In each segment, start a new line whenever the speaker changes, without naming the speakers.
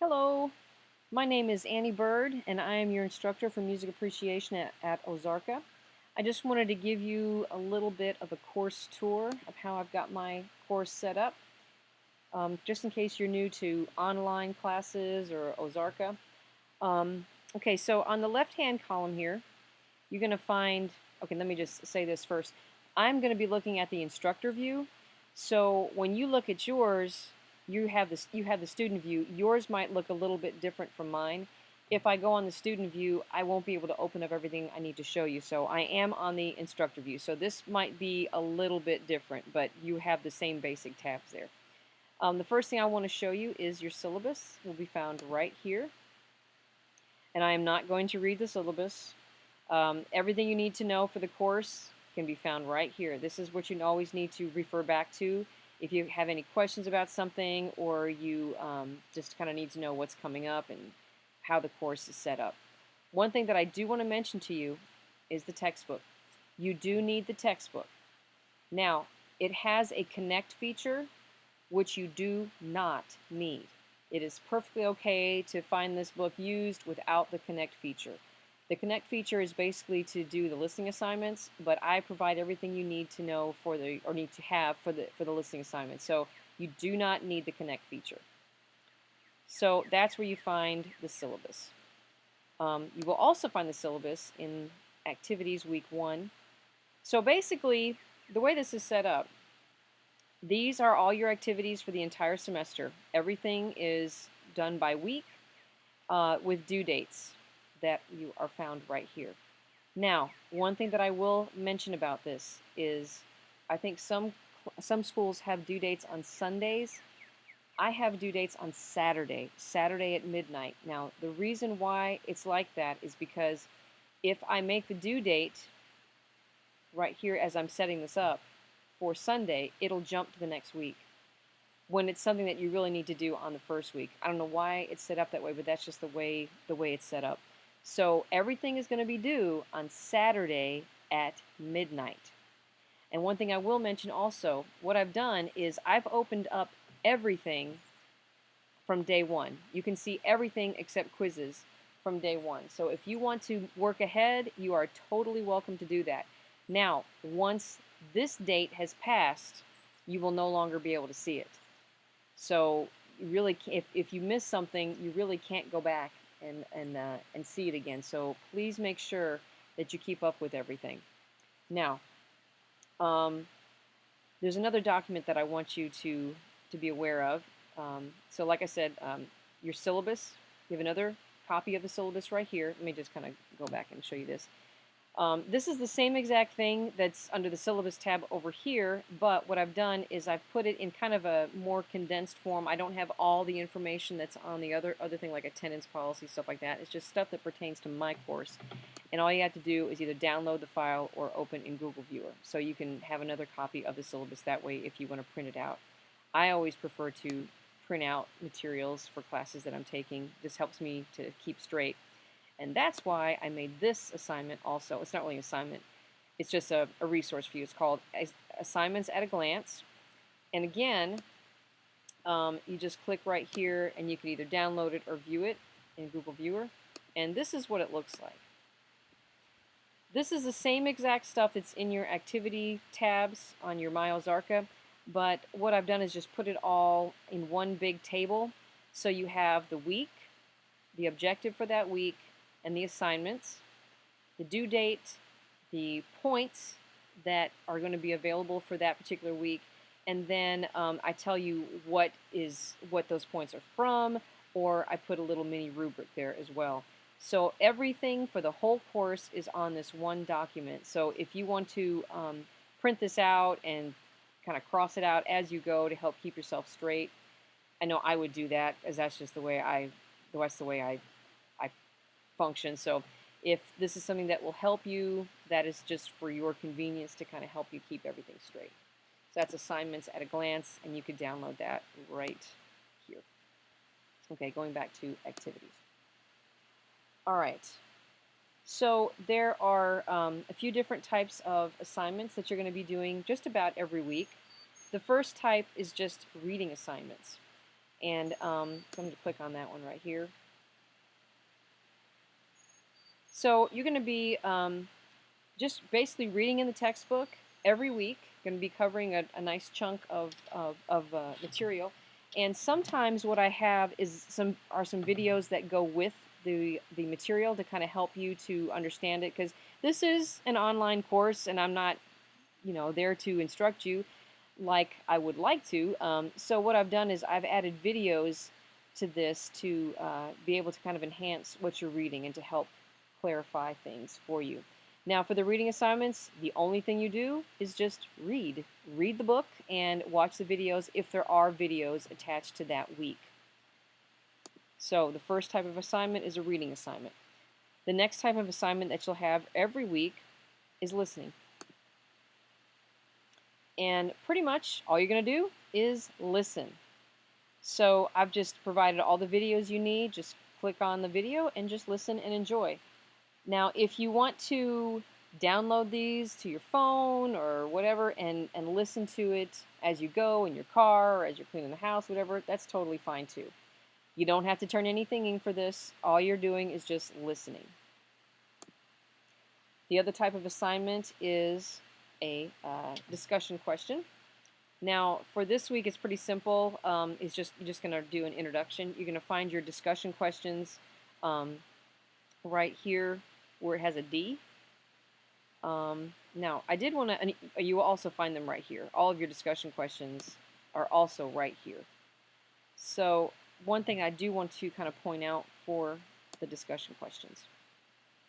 Hello, my name is Annie Bird, and I am your instructor for music appreciation at Ozarka. I just wanted to give you a little bit of a course tour of how I've got my course set up, just in case you're new to online classes or Ozarka. Um, okay, so on the left-hand column here, you're going to find, okay, let me just say this first. I'm going to be looking at the instructor view. So when you look at yours, you have the student view. Yours might look a little bit different from mine. If I go on the student view, I won't be able to open up everything I need to show you. So I am on the instructor view. So this might be a little bit different, but you have the same basic tabs there. The first thing I want to show you is your syllabus. Will be found right here. And I am not going to read the syllabus. Everything you need to know for the course can be found right here. This is what you always need to refer back to if you have any questions about something, or you just kind of need to know what's coming up and how the course is set up. One thing that I do want to mention to you is the textbook. You do need the textbook. Now, it has a connect feature, which you do not need. It is perfectly okay to find this book used without the connect feature. The connect feature is basically to do the listening assignments, but I provide everything you need to know or need to have for the listening assignments. So you do not need the connect feature. So that's where you find the syllabus. You will also find the syllabus in activities week 1. So basically, the way this is set up, these are all your activities for the entire semester. Everything is done by week with due dates that you are found right here. Now, one thing that I will mention about this is I think some schools have due dates on Sundays. I have due dates on Saturday at midnight. Now, the reason why it's like that is because if I make the due date right here as I'm setting this up for Sunday, it'll jump to the next week when it's something that you really need to do on the first week. I don't know why it's set up that way, but that's just the way it's set up. So everything is going to be due on Saturday at midnight. And one thing I will mention also, what I've done is I've opened up everything from day 1. You can see everything except quizzes from day 1. So if you want to work ahead, you are totally welcome to do that. Now, once this date has passed, you will no longer be able to see it. So you really, if you miss something, you really can't go back and see it again. So please make sure that you keep up with everything. Now, there's another document that I want you to be aware of. So like I said, your syllabus, you have another copy of the syllabus right here. Let me just kind of go back and show you this. This is the same exact thing that's under the syllabus tab over here, but what I've done is I've put it in kind of a more condensed form. I don't have all the information that's on the other thing like attendance policy, stuff like that. It's just stuff that pertains to my course. And all you have to do is either download the file or open in Google Viewer. So you can have another copy of the syllabus that way if you want to print it out. I always prefer to print out materials for classes that I'm taking. This helps me to keep straight. And that's why I made this assignment also. It's not really an assignment. It's just a resource for you. It's called Assignments at a Glance. And again, you just click right here and you can either download it or view it in Google Viewer. And this is what it looks like. This is the same exact stuff that's in your activity tabs on your My Ozarka, but what I've done is just put it all in one big table. So you have the week, the objective for that week, and the assignments, the due date, the points that are going to be available for that particular week, and then I tell you what those points are from, or I put a little mini rubric there as well. So everything for the whole course is on this one document. So if you want to print this out and kind of cross it out as you go to help keep yourself straight, I know I would do that, as that's just the way I function. So if this is something that will help you, that is just for your convenience to kind of help you keep everything straight. So that's Assignments at a Glance, and you could download that right here. Okay, going back to activities. All right. So there are a few different types of assignments that you're going to be doing just about every week. The first type is just reading assignments. And I'm going to click on that one right here. So you're going to be just basically reading in the textbook every week. Going to be covering a nice chunk of material. And sometimes what I have is some videos that go with the material to kind of help you to understand it, because this is an online course and I'm not there to instruct you like I would like to. So what I've done is I've added videos to this to be able to kind of enhance what you're reading and to help clarify things for you. Now, for the reading assignments, the only thing you do is just read. Read the book and watch the videos if there are videos attached to that week. So the first type of assignment is a reading assignment. The next type of assignment that you'll have every week is listening. And pretty much all you're going to do is listen. So I've just provided all the videos you need. Just click on the video and just listen and enjoy. Now, if you want to download these to your phone or whatever and listen to it as you go in your car or as you're cleaning the house, whatever, that's totally fine too. You don't have to turn anything in for this. All you're doing is just listening. The other type of assignment is a discussion question. Now, for this week, it's pretty simple. You're just going to do an introduction. You're going to find your discussion questions right here where it has a D. Now, I did want to, you will also find them right here. All of your discussion questions are also right here. So one thing I do want to kind of point out for the discussion questions,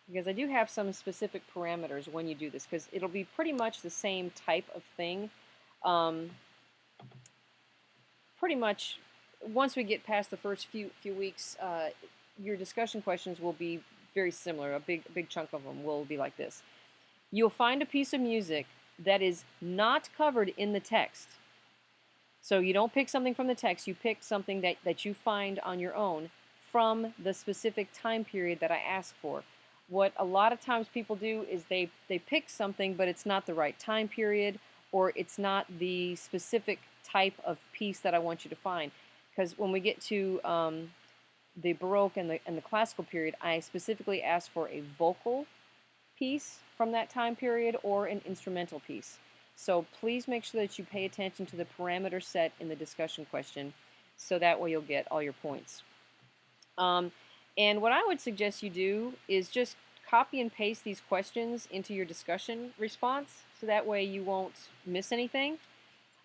because I do have some specific parameters when you do this, because it'll be pretty much the same type of thing. Pretty much, once we get past the first few weeks, your discussion questions will be very similar. A big chunk of them will be like this. You'll find a piece of music that is not covered in the text. So you don't pick something from the text, you pick something that you find on your own from the specific time period that I asked for. What a lot of times people do is they pick something, but it's not the right time period, or it's not the specific type of piece that I want you to find. Because when we get to the Baroque and the classical period, I specifically asked for a vocal piece from that time period or an instrumental piece. So please make sure that you pay attention to the parameter set in the discussion question, so that way you'll get all your points. And what I would suggest you do is just copy and paste these questions into your discussion response, so that way you won't miss anything.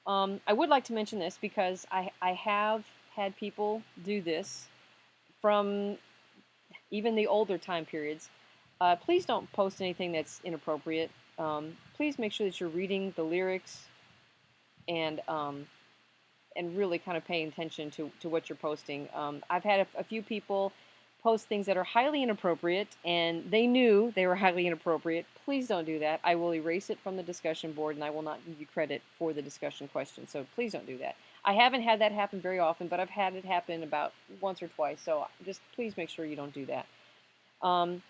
I would like to mention this because I have had people do this from even the older time periods. Please don't post anything that's inappropriate. Please make sure that you're reading the lyrics and really kind of paying attention to what you're posting. I've had a few people post things that are highly inappropriate, and they knew they were highly inappropriate. Please don't do that. I will erase it from the discussion board, and I will not give you credit for the discussion question. So please don't do that. I haven't had that happen very often, but I've had it happen about once or twice. So just please make sure you don't do that.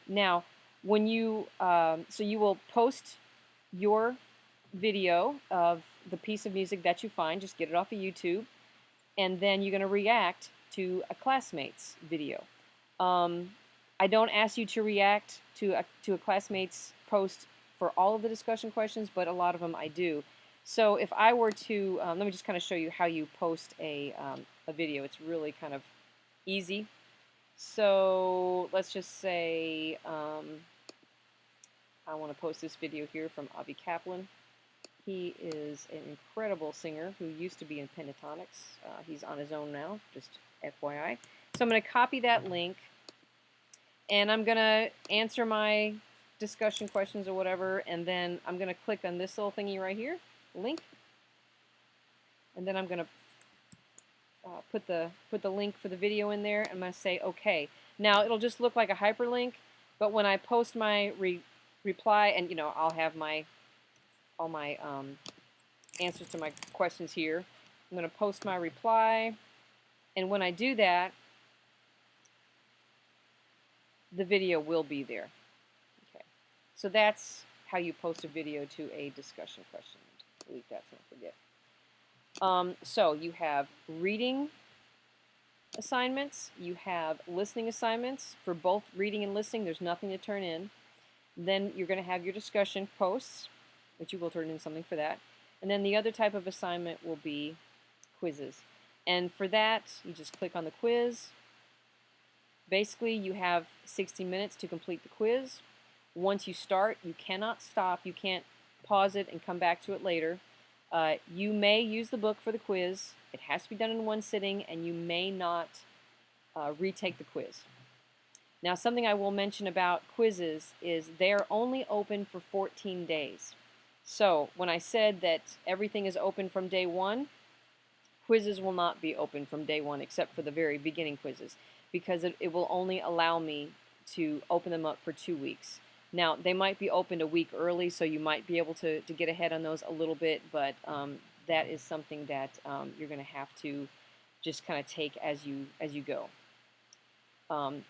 Now, when you so you will post your video of the piece of music that you find, just get it off of YouTube, and then you're going to react to a classmate's video. I don't ask you to react to a classmate's post for all of the discussion questions, but a lot of them I do. So if I were to, let me just kind of show you how you post a video. It's really kind of easy. So let's just say I want to post this video here from Avi Kaplan. He is an incredible singer who used to be in Pentatonics. He's on his own now, just FYI. So I'm going to copy that link, and I'm going to answer my discussion questions or whatever, and then I'm going to click on this little thingy right here, link, and then I'm going to put the link for the video in there, and I'm going to say OK. Now it'll just look like a hyperlink, but when I post my reply, and I'll have all my answers to my questions here. I'm going to post my reply, and when I do that, the video will be there. Okay, so that's how you post a video to a discussion question. Delete that so I don't forget. So you have reading assignments. You have listening assignments for both reading and listening. There's nothing to turn in. Then you're going to have your discussion posts, which you will turn in something for that. And then the other type of assignment will be quizzes. And for that, you just click on the quiz. Basically, you have 60 minutes to complete the quiz. Once you start, you cannot stop. You can't pause it and come back to it later. You may use the book for the quiz. It has to be done in one sitting, and you may not retake the quiz. Now, something I will mention about quizzes is they're only open for 14 days. So when I said that everything is open from day one, quizzes will not be open from day one except for the very beginning quizzes, because it will only allow me to open them up for 2 weeks. Now, they might be opened a week early, so you might be able to get ahead on those a little bit, but that is something that you're going to have to just kind of take as you go.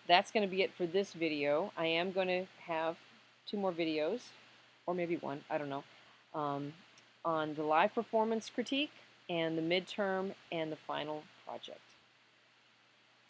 That's going to be it for this video. I am going to have 2 more videos, or maybe 1, I don't know, on the live performance critique and the midterm and the final project.